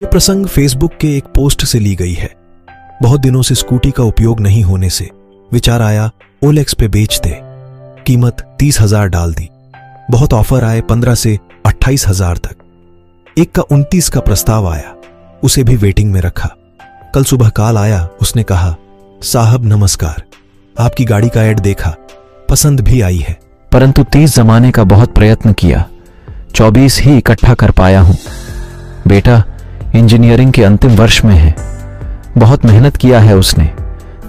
ये प्रसंग फेसबुक के एक पोस्ट से ली गई है। बहुत दिनों से स्कूटी का उपयोग नहीं होने से विचार आया OLX पे बेच दे। कीमत 30,000 डाल दी। बहुत ऑफर आए 15 से 28,000 तक। एक का 29 का प्रस्ताव आया, उसे भी वेटिंग में रखा। कल सुबह कॉल आया, उसने कहा, साहब नमस्कार, आपकी गाड़ी का ऐड देखा, पसंद भी आई है, परंतु 30 जमाने का बहुत प्रयत्न किया, 24 ही इकट्ठा कर पाया हूं। बेटा इंजीनियरिंग के अंतिम वर्ष में है। बहुत मेहनत किया है उसने,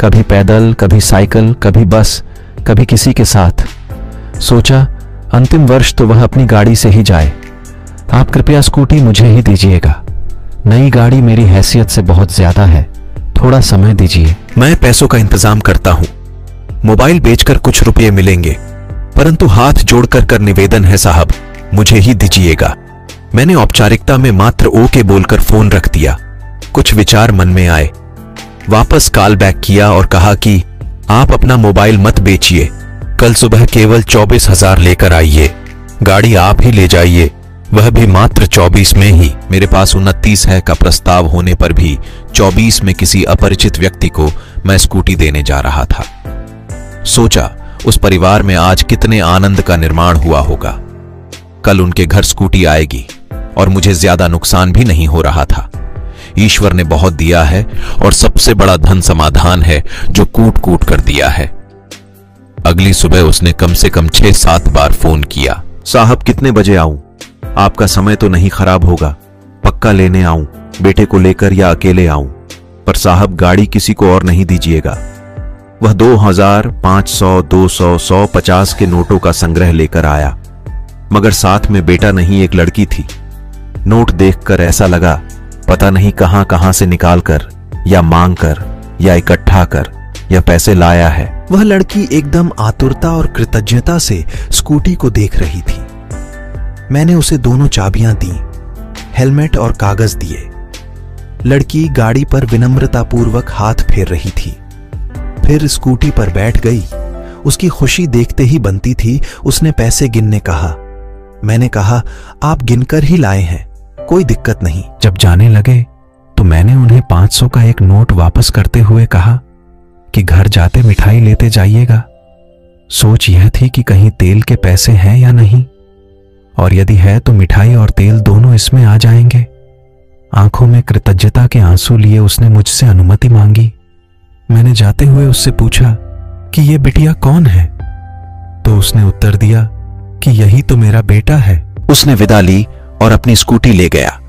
कभी पैदल, कभी साइकिल, कभी बस, कभी किसी के साथ। सोचा अंतिम वर्ष तो वह अपनी गाड़ी से ही जाए। आप कृपया स्कूटी मुझे ही दीजिएगा। नई गाड़ी मेरी हैसियत से बहुत ज्यादा है, थोड़ा समय दीजिए। मैं पैसों का इंतजाम करता हूं। मोबाइल बेचकर कुछ रुपये मिलेंगे, परंतु हाथ जोड़कर कर निवेदन है साहब, मुझे ही दीजिएगा। मैंने औपचारिकता में मात्र ओके बोलकर फोन रख दिया। कुछ विचार मन में आए। वापस कॉल बैक किया और कहा कि आप अपना मोबाइल मत बेचिए, कल सुबह केवल 24,000 लेकर आइए। गाड़ी आप ही ले जाइए, वह भी मात्र 24 में ही। मेरे पास 29 है का प्रस्ताव होने पर भी 24 में किसी अपरिचित व्यक्ति को मैं स्कूटी देने जा रहा था। सोचा उस परिवार में आज कितने आनंद का निर्माण हुआ होगा। कल उनके घर स्कूटी आएगी और मुझे ज्यादा नुकसान भी नहीं हो रहा था। ईश्वर ने बहुत दिया है और सबसे बड़ा धन समाधान है जो कूट कूट कर दिया है। अगली सुबह उसने कम से कम 6-7 बार फोन किया। साहब कितने बजे आऊं? आपका समय तो नहीं खराब होगा? पक्का लेने आऊं, बेटे को लेकर या अकेले आऊं? पर साहब गाड़ी किसी को और नहीं दीजिएगा। वह 2,000, 500, 200, 100, 50 के नोटों का संग्रह लेकर आया, मगर साथ में बेटा नहीं एक लड़की थी। नोट देखकर ऐसा लगा पता नहीं कहां कहां से निकालकर या मांगकर या इकट्ठा कर या पैसे लाया है। वह लड़की एकदम आतुरता और कृतज्ञता से स्कूटी को देख रही थी। मैंने उसे दोनों चाबियां दी, हेलमेट और कागज दिए। लड़की गाड़ी पर विनम्रतापूर्वक हाथ फेर रही थी, फिर स्कूटी पर बैठ गई। उसकी खुशी देखते ही बनती थी। उसने पैसे गिनने कहा। मैंने कहा, आप गिनकर ही लाए हैं, कोई दिक्कत नहीं। जब जाने लगे तो मैंने उन्हें 500 का एक नोट वापस करते हुए कहा कि घर जाते मिठाई लेते जाइएगा। सोच यह थी कि कहीं तेल के पैसे हैं या नहीं, और यदि है तो मिठाई और तेल दोनों इसमें आ जाएंगे। आंखों में कृतज्ञता के आंसू लिए उसने मुझसे अनुमति मांगी। मैंने जाते हुए उससे पूछा कि ये बिटिया कौन है, तो उसने उत्तर दिया कि यही तो मेरा बेटा है। उसने विदा ली और अपनी स्कूटी ले गया।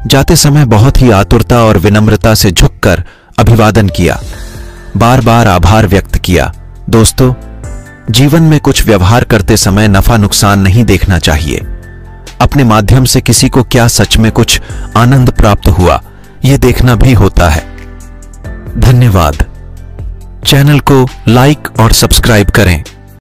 जाते समय बहुत ही आतुरता और विनम्रता से झुककर अभिवादन किया, बार बार आभार व्यक्त किया। दोस्तों, जीवन में कुछ व्यवहार करते समय नफा नुकसान नहीं देखना चाहिए। अपने माध्यम से किसी को क्या सच में कुछ आनंद प्राप्त हुआ, यह देखना भी होता है। धन्यवाद। चैनल को लाइक और सब्सक्राइब करें।